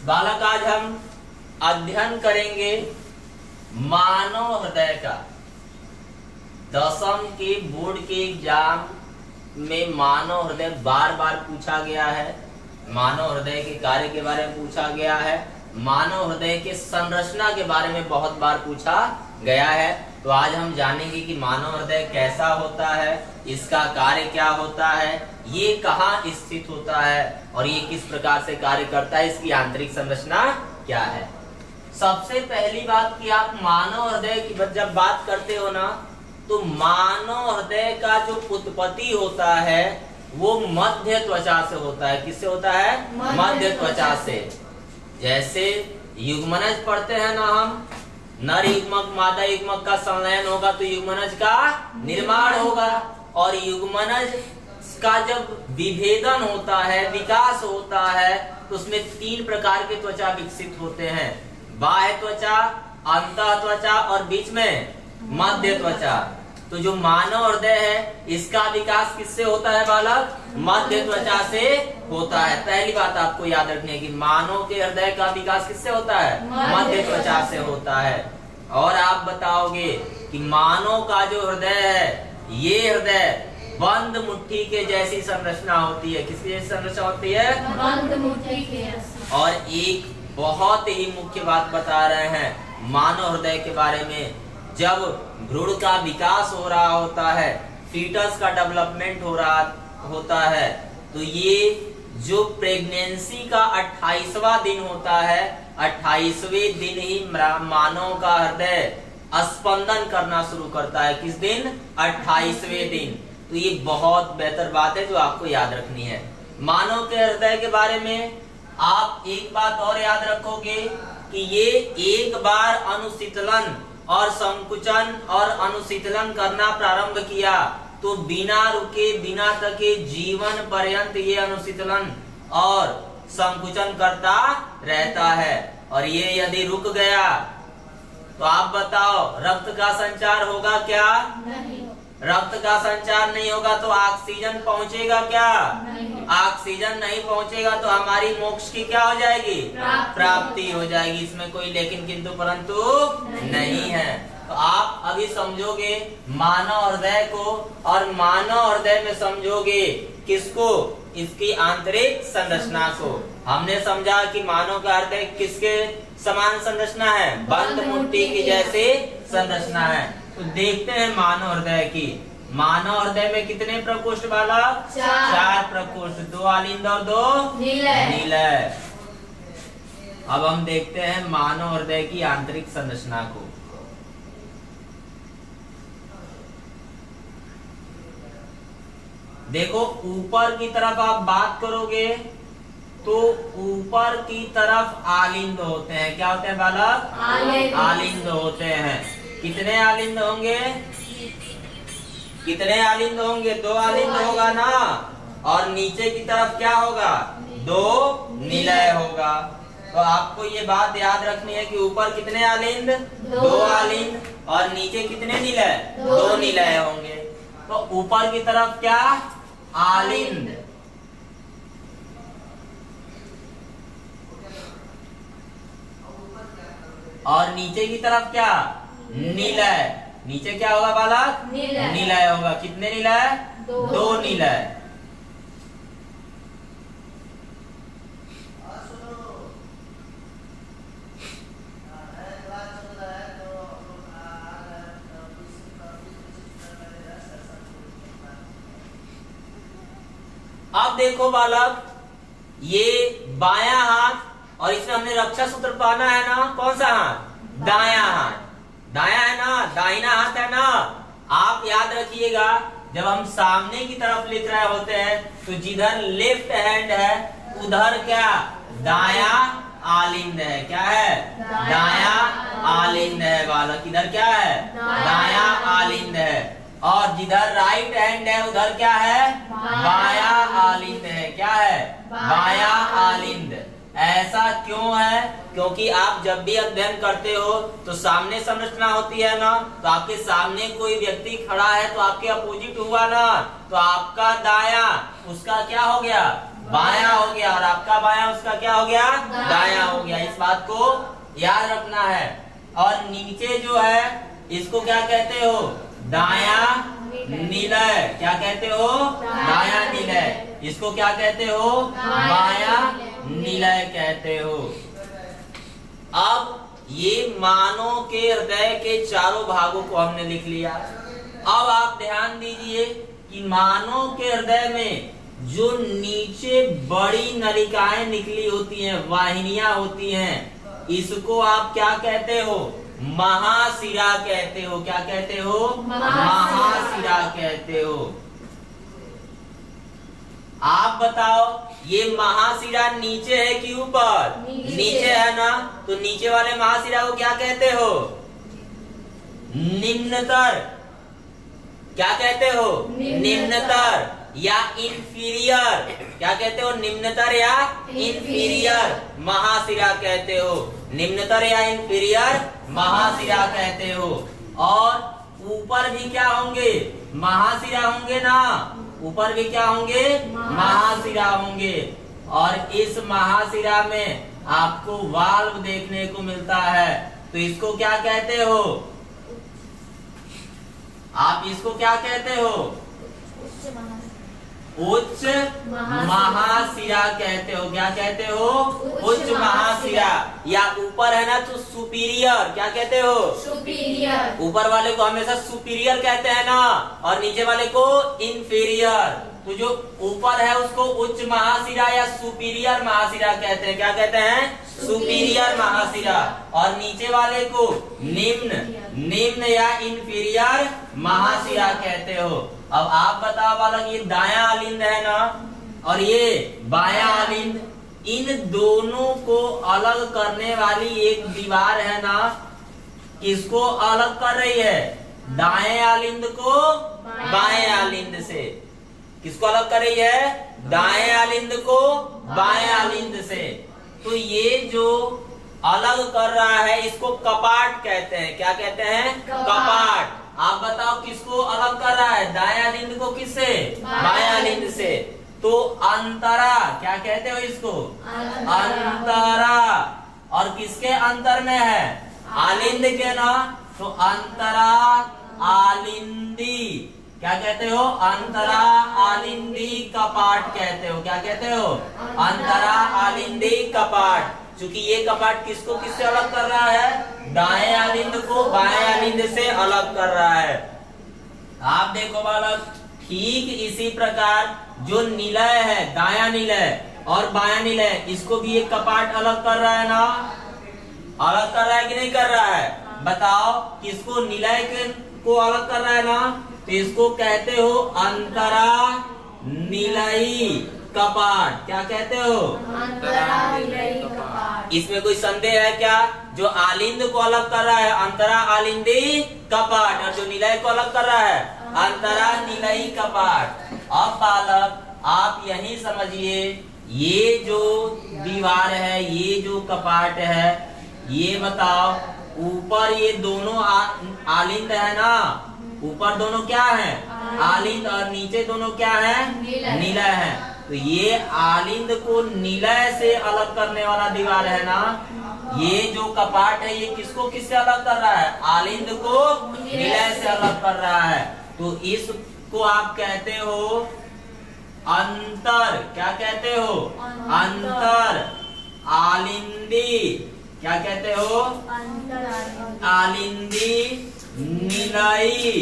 बालक आज हम अध्ययन करेंगे मानव हृदय का। 10वीं के बोर्ड के एग्जाम में मानव हृदय बार बार पूछा गया है। मानव हृदय के कार्य के बारे में पूछा गया है। मानव हृदय के संरचना के बारे में बहुत बार पूछा गया है। तो आज हम जानेंगे कि मानव हृदय कैसा होता है, इसका कार्य क्या होता है, ये कहाँ स्थित होता है और ये किस प्रकार से कार्य करता है, इसकी आंतरिक संरचना क्या है। सबसे पहली बात कि आप मानव हृदय की जब बात करते हो ना, तो मानव हृदय का जो उत्पत्ति होता है वो मध्य त्वचा से होता है। किससे होता है? मध्य त्वचा से। जैसे युग्मनज पढ़ते हैं ना हम, नर युग्मक मादा युग्मक का संलयन होगा तो युग्मनज का निर्माण होगा, और युग्मनज का जब विभेदन होता है, विकास होता है, तो उसमें 3 प्रकार के त्वचा विकसित होते हैं। बाह्य त्वचा, अंतः त्वचा और बीच में मध्य त्वचा। तो जो मानव हृदय है इसका विकास किससे होता है बालक? मध्य त्वचा से होता है। पहली बात आपको याद रखनी है कि मानव के हृदय का विकास किससे होता है? मध्य त्वचा से होता है। और आप बताओगे कि मानव का जो हृदय है, ये हृदय बंद मुट्ठी के जैसी संरचना होती है। किसकी जैसी संरचना होती है? बंद मुट्ठी के। और एक बहुत ही मुख्य बात बता रहे हैं मानव हृदय के बारे में। जब भ्रूण का विकास हो रहा होता है, फीटस का डेवलपमेंट हो रहा होता है, तो ये जो प्रेगनेंसी का 28वां दिन होता है, 28वें दिन ही मानव का हृदय स्पंदन करना शुरू करता है। किस दिन? 28वें दिन। तो ये बहुत बेहतर बात है जो आपको याद रखनी है। मानव के हृदय के बारे में आप एक बात और याद रखोगे कि ये एक बार अनुशीतलन और संकुचन और अनुशीतलन करना प्रारंभ किया तो बिना रुके बिना थके जीवन पर्यंत ये अनुशीतलन और संकुचन करता रहता है। और ये यदि रुक गया तो आप बताओ रक्त का संचार होगा क्या? नहीं। रक्त का संचार नहीं होगा तो ऑक्सीजन पहुंचेगा क्या? नहीं। ऑक्सीजन नहीं पहुंचेगा तो हमारी मोक्ष की क्या हो जाएगी? प्राप्ति हो जाएगी। इसमें कोई लेकिन किंतु परंतु नहीं है। तो आप अभी समझोगे मानव हृदय को, और मानव हृदय में समझोगे किसको? इसकी आंतरिक संरचना को। हमने समझा कि मानव का हृदय किसके समान संरचना है? बंद मुट्ठी की जैसे संरचना है। तो देखते हैं मानव हृदय की। मानव हृदय में कितने प्रकोष्ठ वाला? 4 प्रकोष्ठ, 2 आलिंद और 2 नीलय। अब हम देखते हैं मानव हृदय की आंतरिक संरचना को। देखो ऊपर की तरफ आप बात करोगे तो ऊपर की तरफ आलिंद होते हैं। क्या होते हैं बालक? आलिंद होते हैं। कितने आलिंद होंगे? कितने आलिंद होंगे? 2 आलिंद होगा ना। और नीचे की तरफ क्या होगा? 2 निलय होगा। तो आपको ये बात याद रखनी है कि ऊपर कितने आलिंद? 2 आलिंद। और नीचे कितने निलय? 2 निलय होंगे। तो ऊपर की तरफ क्या? आलिंद। और नीचे की तरफ क्या? निलय। नीचे क्या होगा बालक? निलय होगा। कितने निलय? 2 निलय। अब देखो बालक, ये बायां हाथ, और इसमें हमने रक्षा सूत्र पाना है ना। कौन सा हाथ? दायां हाथ। दायां है ना, दाहिना हाथ है ना। आप याद रखिएगा जब हम सामने की तरफ लिख रहे होते हैं तो जिधर लेफ्ट हैंड है उधर क्या? दायां आलिंद है। क्या है? दायां आलिंद है बालक। इधर क्या है? दायां आलिंद है। और जिधर राइट हैंड है उधर क्या है? बायां आलिंद है। क्या है? बायां आलिंद। ऐसा क्यों है? क्योंकि आप जब भी अध्ययन करते हो तो सामने संरचना होती है ना, तो आपके सामने कोई व्यक्ति खड़ा है तो आपके अपोजिट हुआ ना, तो आपका दाया उसका क्या हो गया? बाया हो गया, और आपका बाया उसका क्या हो गया, दाया हो गया। इस बात को याद रखना है। और नीचे जो है इसको क्या कहते हो, दाया निलय। क्या कहते हो, दाया निलय। इसको क्या कहते हो, बाया निलय कहते हो। अब ये मानव के हृदय के चारों भागों को हमने लिख लिया। अब आप ध्यान दीजिए कि मानव के हृदय में जो नीचे बड़ी नलिकाएं निकली होती हैं, वाहिनियां होती हैं, इसको आप क्या कहते हो, महाशिरा कहते हो। क्या कहते हो, महाशिरा कहते हो। आप बताओ ये महाशिरा नीचे है कि ऊपर, नीचे है ना, तो नीचे वाले महाशिरा को क्या कहते हो, निम्नतर। क्या कहते हो, निम्नतर या इंफीरियर। क्या कहते हो, निम्नतर या इंफीरियर महाशिरा कहते हो। निम्नतर या इंफीरियर महाशिरा कहते हो। और ऊपर भी क्या होंगे, महाशिरा होंगे ना, ऊपर भी क्या होंगे, महाशिरा होंगे। और इस महाशिरा में आपको वाल्व देखने को मिलता है, तो इसको क्या कहते हो, आप इसको क्या कहते हो, उच्च महाशिरा कहते हो। क्या कहते हो, उच्च महाशिरा। या ऊपर है ना तो सुपीरियर। क्या कहते हो, सुपीरियर। ऊपर वाले को हमेशा सुपीरियर कहते हैं ना, और नीचे वाले को इंफीरियर। तो जो ऊपर है उसको उच्च महाशिरा या सुपीरियर महाशिरा कहते हैं। क्या कहते हैं, सुपीरियर महाशिरा। और नीचे वाले को निम्न या इंफीरियर महाशिरा कहते हो। अब आप बताओ बालक, ये दाया आलिंद है ना, और ये बाया आलिंद, इन दोनों को अलग करने वाली एक दीवार है ना, किसको अलग कर रही है, दाएं आलिंद को बाएं आलिंद से। किसको अलग कर रही है, दाएं आलिंद को बाएं आलिंद से। तो ये जो अलग कर रहा है इसको कपाट कहते हैं। क्या कहते हैं, कपाट। आप बताओ किसको अलग कर रहा है, दाएं आलिंद को किससे, बाएं आलिंद से। तो अंतरा, क्या कहते हो इसको, अंतरा। और किसके अंतर में है, आलिंद के ना, तो अंतरा आलिंदी। क्या कहते हो, अंतरा आलिंदी कपाट कहते हो। क्या कहते हो, अंतरा आलिंदी कपाट। क्योंकि ये कपाट किसको किससे अलग कर रहा है, दाएं आलिंद को बाएं आलिंद से अलग कर रहा है। आप देखो बालक, ठीक इसी प्रकार जो निलय है, दाया निलय और बाया निलय, इसको भी एक कपाट अलग कर रहा है ना, अलग कर रहा है कि नहीं कर रहा है, बताओ। किसको, निलय को अलग कर रहा है ना, तो इसको कहते हो अंतरा निलयी कपाट। क्या कहते हो, अंतरा निलयी कपाट। इसमें कोई संदेह है क्या, जो आलिंद को अलग कर रहा है अंतरा आलिंदी कपाट, और जो निलय को अलग कर रहा है अंतरा निलयी कपाट। अब बालक आप यही समझिए, ये जो दीवार है, ये जो कपाट है, ये बताओ ऊपर ये दोनों आलिंद है ना, ऊपर दोनों क्या है, आलिंद, और नीचे दोनों क्या है, निलय है। तो ये आलिंद को निलय से अलग करने वाला दीवार है ना, ये जो कपाट है ये किसको किससे अलग कर रहा है, आलिंद को निलय से अलग कर रहा है। तो इसको आप कहते हो अंतर। क्या कहते हो, अंतर आलिंदी। क्या कहते हो, आलिंदी निलयी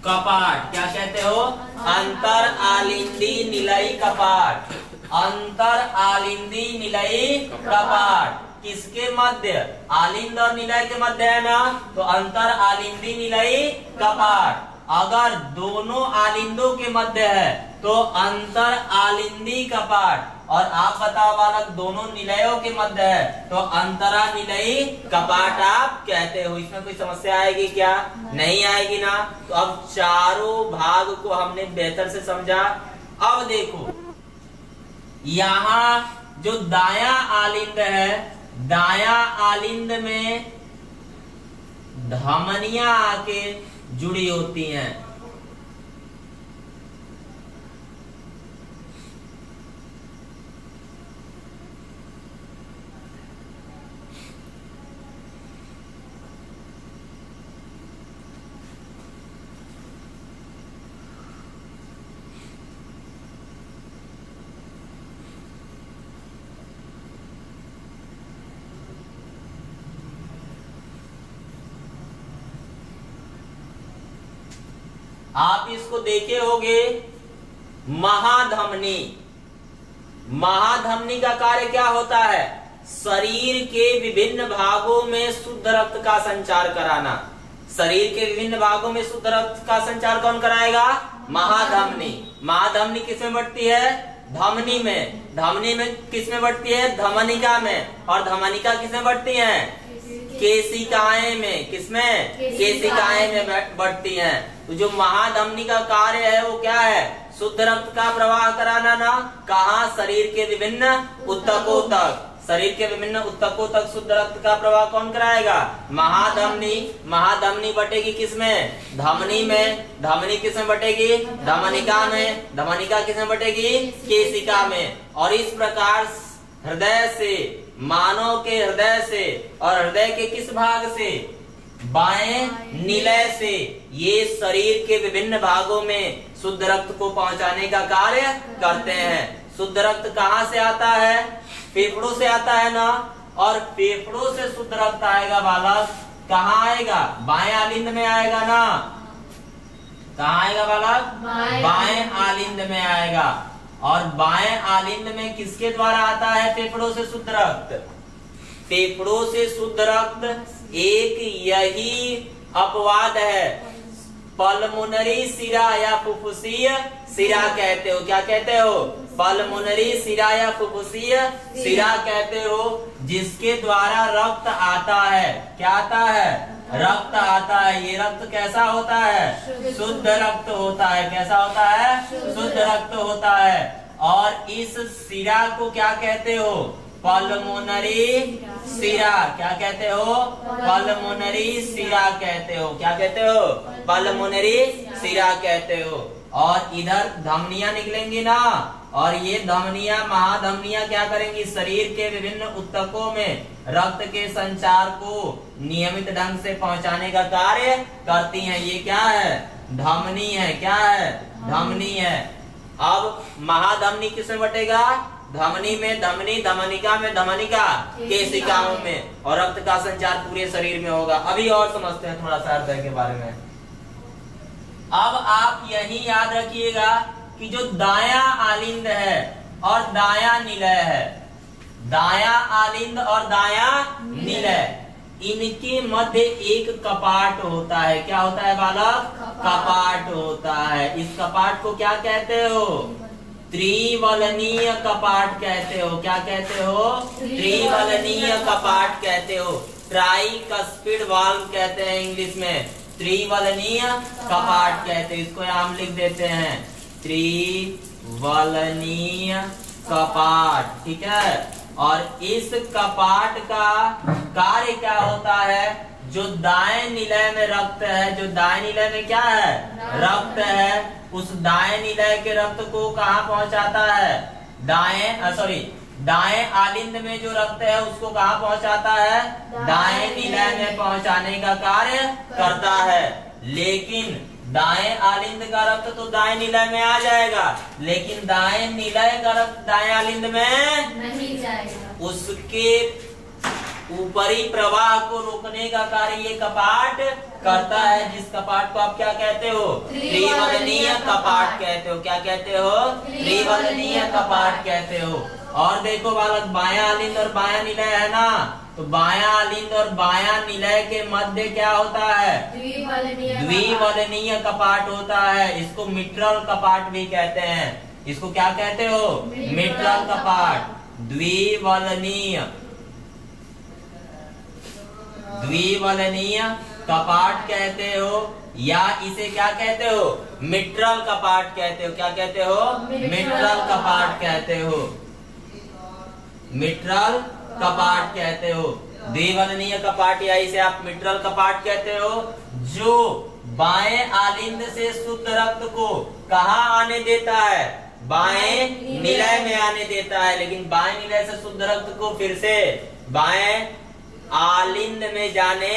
कपाट। क्या कहते हो, अंतर आलिंदी निलयी कपाट। अंतर आलिंदी निलयी कपाट किसके मध्य, आलिंद और निलय के मध्य है ना, तो अंतर आलिंदी निलयी कपाट। अगर दोनों आलिंदों के मध्य है तो अंतर आलिंदी कपाट। और आप बताओ बालक, दोनों निलयों के मध्य है तो अंतरा निलयी कपाट आप कहते हो। इसमें कोई समस्या आएगी क्या, नहीं आएगी ना। तो अब चारों भाग को हमने बेहतर से समझा। अब देखो यहाँ जो दाया आलिंद है, दाया आलिंद में धमनियां आके जुड़ी होती हैं। आप इसको देखे होंगे महाधमनी। महाधमनी का कार्य क्या होता है? शरीर के विभिन्न भागों में शुद्ध रक्त का संचार कराना। शरीर के विभिन्न भागों में शुद्ध रक्त का संचार कौन कराएगा? महाधमनी। महाधमनी किसमें बढ़ती है? धमनी में। धमनी में किसमें बढ़ती है? धमनिका में। और धमनिका किसमें बढ़ती है? केशिकाएं में। किसमें? केशिकाएं में बढ़ती हैं। तो जो महाधमनी का कार्य है वो क्या है? शुद्ध रक्त का प्रवाह कराना ना। कहाँ? शरीर के विभिन्न ऊतकों तक। शरीर के विभिन्न ऊतकों तक शुद्ध रक्त का प्रवाह कौन कराएगा? महाधमनी। महाधमनी बटेगी किसमें? धमनी में। धमनी किसमें बटेगी? धमनिका में। धमनिका किसमें बटेगी? केशिका में। और इस प्रकार हृदय से, मानव के हृदय से, और हृदय के किस भाग से? बाएं निलय से ये शरीर के विभिन्न भागों में शुद्ध रक्त को पहुंचाने का कार्य करते हैं। शुद्ध रक्त कहाँ से आता है? फेफड़ों से आता है ना। और फेफड़ों से शुद्ध रक्त आएगा बालक, कहाँ आएगा? बाएं आलिंद में आएगा ना। कहाँ आएगा बालक? बाएं आलिंद में आएगा। और बाएं आलिंद में किसके द्वारा आता है फेफड़ों से शुद्ध रक्त? फेफड़ों से शुद्ध रक्त एक यही अपवाद है, पल्मोनरी सिरा या फुफ्फुसीय सिरा कहते हो। क्या कहते हो? पल्मोनरी सिरा या फुफ्फुसीय सिरा कहते हो, जिसके द्वारा रक्त आता है। क्या आता है? रक्त आता है। ये रक्त कैसा होता है? शुद्ध रक्त होता है। कैसा होता है? शुद्ध रक्त होता है। और इस सिरा को क्या कहते हो? पल्मोनरी सिरा। क्या कहते हो? पल्मोनरी सिरा कहते हो। क्या कहते हो? पल्मोनरी सिरा कहते हो। और इधर धमनियां निकलेंगी ना, और ये धमनियां, महाधमनियां क्या करेंगी? शरीर के विभिन्न ऊतकों में रक्त के संचार को नियमित ढंग से पहुंचाने का कार्य करती हैं। ये क्या है? धमनी है। क्या है? धमनी है। अब महाधमनी किसमें बटेगा? धमनी में धमनी, धमनिका में धमनिका, केशिकाओं में। और रक्त का संचार पूरे शरीर में होगा। अभी और समझते हैं थोड़ा सा हृदय के बारे में। अब आप यही याद रखिएगा कि जो दायां आलिंद है और दायां निलय है, दायां आलिंद और दायां निलय, इनके मध्य एक कपाट होता है। क्या होता है बालक? कपाट होता है। इस कपाट को क्या कहते हो? त्रिवलनीय कपाट कहते हो। क्या कहते हो? त्रिवलनीय कपाट कहते हो। ट्राइकस्पिड वाल्व कहते हैं इंग्लिश में। त्रिवलनीय कपाट कहते हैं। इसको हम लिख देते हैं त्रिवलनीय कपाट। ठीक है। और इस कपाट का कार्य क्या होता है? जो दाएं निलय में रक्त है, जो दाएं निलय में क्या है? रक्त है। उस दाएं निलय के रक्त को कहाँ पहुंचाता है? दाएं आलिंद में जो रक्त है उसको कहाँ पहुंचाता है? दाएं निलय में पहुंचाने का कार्य करता है। लेकिन दाएं आलिंद का रक्त तो दाएं निलय में आ जाएगा, लेकिन दाएं निलय का रक्त दाएं आलिंद में नहीं जाएगा। उसके ऊपरी प्रवाह को रोकने का कार्य ये कपाट करता है, जिस कपाट को आप क्या कहते हो? त्रिवलनीय कपाट कहते हो। क्या कहते हो? त्रिवलनीय कपाट कहते हो। और देखो बालक, बायां आलिंद और बायां निलय है ना, तो बायां आलिंद और बायां निलय के मध्य क्या होता है? द्विवलनीय कपाट होता है। इसको मिट्रल कपाट भी कहते हैं। इसको क्या कहते हो? मिट्रल कपाट। द्विवलनीय कपाट कहते हो, या इसे क्या कहते हो? मिट्रल कपाट कहते हो। क्या कहते हो? मिट्रल कपाट कहते हो। मिट्रल कपाट कहते हो। द्विवलनीय कपाट या इसे आप मिट्रल कपाट कहते हो, जो बाएं आलिंद से शुद्ध रक्त को कहाँ आने देता है? बाएं निलय में आने देता है। लेकिन बाएं निलय से शुद्ध रक्त को फिर से बाएं आलिंद में जाने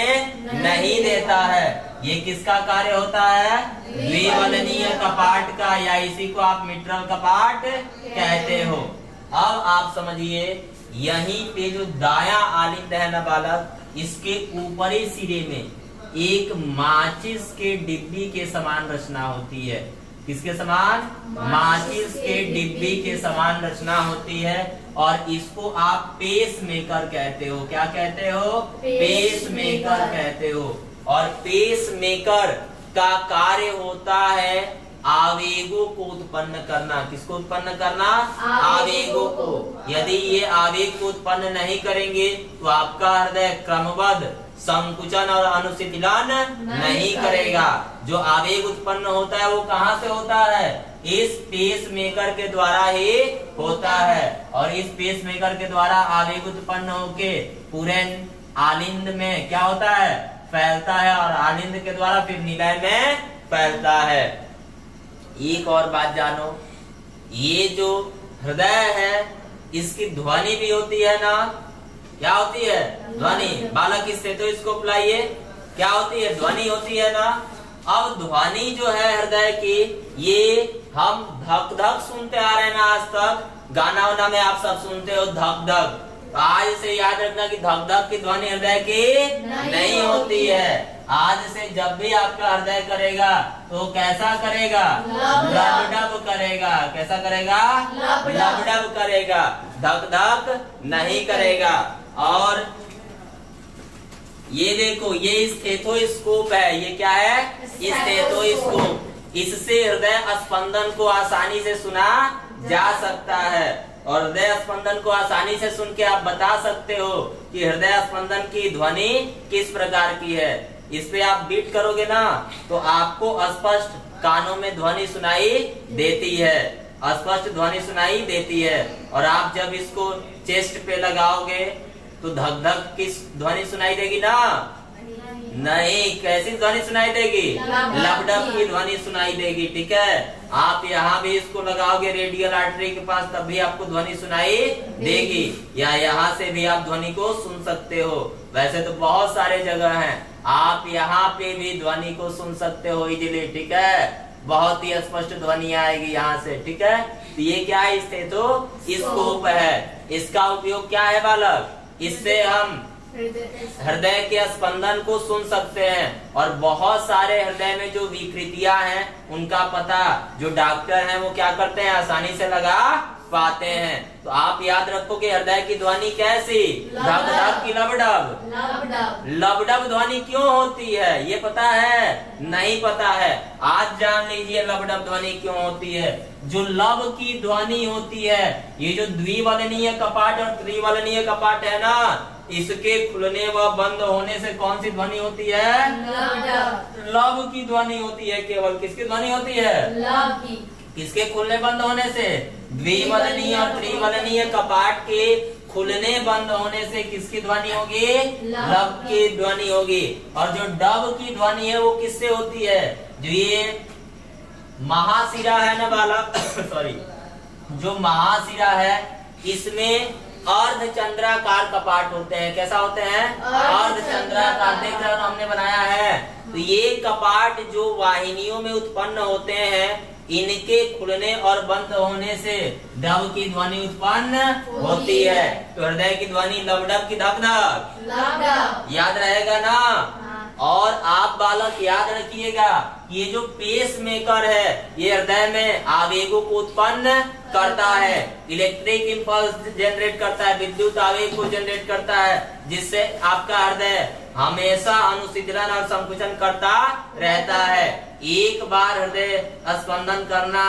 नहीं देता है। ये किसका कार्य होता है? द्विवलनीय कपाट का, या इसी को आप मिट्रल कपाट कहते हो। अब आप समझिए, यहीं पे जो दायां आलिंद है ना बालक, इसके ऊपरी सिरे में एक माचिस के डिब्बी के समान रचना होती है। किसके समान? माचिस के डिब्बी के समान रचना होती है और इसको आप पेस मेकर कहते हो। क्या कहते हो? पेस मेकर कहते हो। और पेस मेकर का कार्य होता है आवेगों को उत्पन्न करना। किसको उत्पन्न करना? आवेगों को। यदि ये आवेग को उत्पन्न नहीं करेंगे तो आपका हृदय क्रमबद्ध संकुचन और अनुशीतलन नहीं करेगा। जो आवेग उत्पन्न होता है वो कहाँ से होता है? इस पेस मेकर के द्वारा ही होता है। और इस पेस मेकर के द्वारा आवेग उत्पन्न होके पूरे आलिंद में क्या होता है? फैलता है और आलिंद के द्वारा फिर निलय में फैलता है। एक और बात जानो, ये जो हृदय है इसकी ध्वनि भी होती है ना? क्या होती है? ध्वनि। बालक इस स्टेथोस्कोप लाइए। क्या होती है? ध्वनि होती है ना? अब ध्वनि जो है हृदय की, ये हम धक धक सुनते आ रहे हैं ना आज तक। गाना वाना में आप सब सुनते हो धक धक। तो आज से याद रखना कि धक धक की ध्वनि हृदय की नहीं होती है। आज से जब भी आपका हृदय करेगा तो कैसा करेगा? लबडब करेगा। कैसा करेगा? लबडब करेगा, धक धक नहीं करेगा। और ये देखो, ये स्टेथोस्कोप है। ये क्या है? स्टेथोस्कोप। इससे हृदय स्पंदन को आसानी से सुना जा सकता है और हृदय स्पंदन को आसानी से सुन के आप बता सकते हो कि हृदय स्पंदन की ध्वनि किस प्रकार की है। इस पे आप बीट करोगे ना तो आपको स्पष्ट कानों में ध्वनि सुनाई देती है, स्पष्ट ध्वनि सुनाई देती है। और आप जब इसको चेस्ट पे लगाओगे तो धक धक की ध्वनि सुनाई देगी ना? नहीं। कैसी ध्वनि सुनाई देगी? लबडब की ध्वनि सुनाई देगी। ठीक है। आप यहाँ भी इसको लगाओगे रेडियल आर्टरी के पास, तब भी आपको ध्वनि सुनाई देगी। या यहाँ से भी आप ध्वनि को सुन सकते हो। वैसे तो बहुत सारे जगह हैं, आप यहाँ पे भी ध्वनि को सुन सकते हो इजीली। ठीक है। बहुत ही स्पष्ट ध्वनि आएगी यहाँ से। ठीक है। तो ये क्या है? स्टेथोस्कोप है। इसका उपयोग क्या है बालक? इससे हम हृदय के स्पंदन को सुन सकते हैं और बहुत सारे हृदय में जो विकृतियां हैं उनका पता जो डॉक्टर हैं वो क्या करते हैं? आसानी से लगा पाते हैं। तो आप याद रखो कि हृदय की ध्वनि कैसी? धक धक की लबडब। लबडब ध्वनि क्यों होती है ये पता है? नहीं पता है। आज जान लीजिए लबडब ध्वनि क्यों होती है। जो लब की ध्वनि होती है, ये जो द्विवलनीय कपाट और त्रिवलनीय कपाट है ना, इसके खुलने व बंद होने से कौन सी ध्वनि होती है? लब की ध्वनि होती है। केवल किसकी ध्वनि होती है? लब की। किसके खुलने बंद होने से? द्विवलनीय और त्रिवलनीय कपाट के खुलने बंद होने से किसकी ध्वनि होगी? लब की ध्वनि होगी। और जो डब की ध्वनि है वो किससे होती है? जो ये महाशिरा है ना बालक सॉरी, जो महाशिरा है इसमें अर्धचंद्राकार कपाट होते हैं। कैसा होते हैं? अर्धचंद्राकार। देख रहे हो ना, हमने बनाया है। तो ये कपाट जो वाहिनियों में उत्पन्न होते हैं, इनके खुलने और बंद होने से डब की ध्वनि उत्पन्न होती है। तो हृदय की ध्वनि लबडब की धक धक। याद रहेगा ना? और आप बालक याद रखिएगा, ये जो पेस मेकर है ये हृदय में आवेगों को उत्पन्न करता है, इलेक्ट्रिक इंपल्स जनरेट करता है, विद्युत आवेग को जनरेट करता है, जिससे आपका हृदय हमेशा अनुशीतलन और संकुचन करता रहता है। एक बार हृदय स्पंदन करना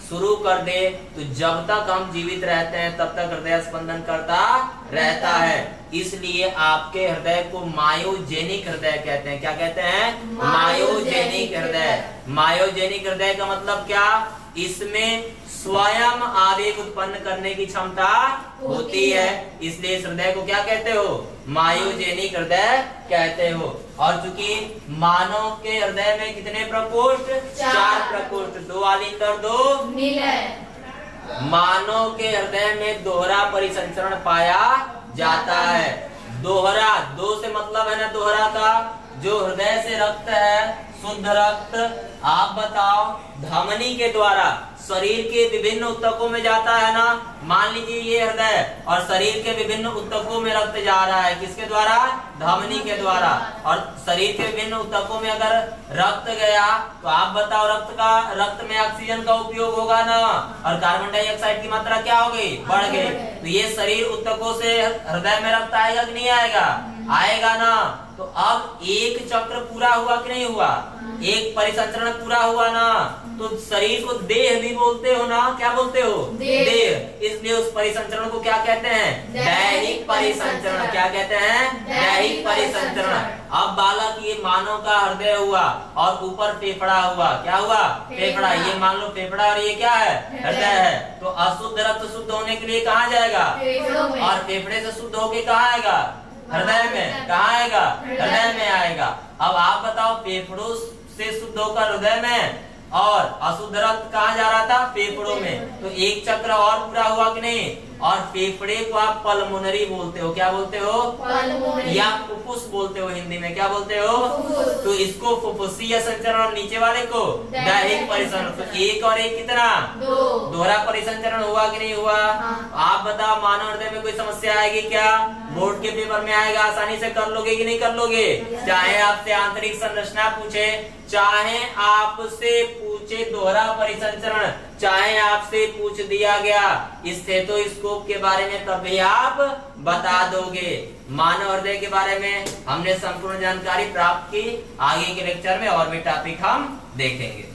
शुरू कर दे तो जब तक हम जीवित रहते हैं तब तक हृदय स्पंदन करता रहता है। इसलिए आपके हृदय को मायोजेनिक हृदय कहते हैं। क्या कहते हैं? मायोजेनिक हृदय। मायोजेनिक हृदय का मतलब क्या? इसमें स्वयं आवेग उत्पन्न करने की क्षमता होती है, इसलिए इस हृदय को क्या कहते हो? मायोजेनिक हृदय कहते हो। और चूंकि मानव के हृदय में कितने प्रकोष्ठ? 4 प्रकोष्ठ, 2 आलिंद और 2 निलय। मानव के हृदय में दोहरा परिसंचरण पाया जाता है। दोहरा, दो से मतलब है ना दोहरा का, जो हृदय से रक्त है शुद्ध रक्त आप बताओ धमनी के द्वारा शरीर के विभिन्न ऊतकों में जाता है ना। मान लीजिए ये हृदय और शरीर के विभिन्न ऊतकों में रक्त जा रहा है, किसके द्वारा? धमनी के द्वारा। और शरीर के विभिन्न ऊतकों में अगर रक्त गया तो आप बताओ रक्त में ऑक्सीजन का उपयोग होगा ना, और कार्बन डाइऑक्साइड की मात्रा क्या हो गई? बढ़ गई। तो ये शरीर ऊतकों से हृदय में रक्त आएगा कि नहीं आएगा? आएगा ना। तो अब एक चक्र पूरा हुआ कि नहीं हुआ? एक परिसंचरण पूरा हुआ ना। तो शरीर को देह भी बोलते हो ना, क्या बोलते हो? देह। इसलिए उस परिसंचरण को क्या कहते हैं? दैहिक परिसंचरण। क्या कहते हैं? दैहिक परिसंचरण। अब बालक ये मानव का हृदय हुआ और ऊपर फेफड़ा हुआ। क्या हुआ? फेफड़ा। ये मान लो फेफड़ा और ये क्या है? हृदय है। तो अशुद्ध रक्त शुद्ध होने के लिए कहाँ जाएगा? और फेफड़े से शुद्ध होके कहाँ आएगा? हृदय में। कहाँ आएगा? हृदय में आएगा। अब आप बताओ फेफड़ों से शुद्ध होकर हृदय में, और अशुद्ध रक्त कहाँ जा रहा था? फेफड़ों में। तो एक चक्र और पूरा हुआ कि नहीं? और फेफड़े को आप पल्मोनरी बोलते हो। क्या बोलते हो? पल्मोनरी। या फुफ्फुस बोलते हो हिंदी में। क्या बोलते हो? तो इसको फुफ्फुसीय संचरण, और नीचे वाले को दैहिक परिसंचरण। तो एक और एक कितना? दोहरा परिसंचरण हुआ कि नहीं हुआ? आप बताओ मानव हृदय में कोई समस्या आएगी क्या? बोर्ड के पेपर में आएगा, आसानी से कर लोगे कि नहीं कर लोगे? चाहे आपसे आंतरिक संरचना पूछे, चाहे आपसे पूछे दोहरा परिसंचरण, चाहे आपसे पूछ दिया गया स्टेथोस्कोप के बारे में, तब भी आप बता दोगे। मानव हृदय के बारे में हमने संपूर्ण जानकारी प्राप्त की। आगे के लेक्चर में और भी टॉपिक हम देखेंगे।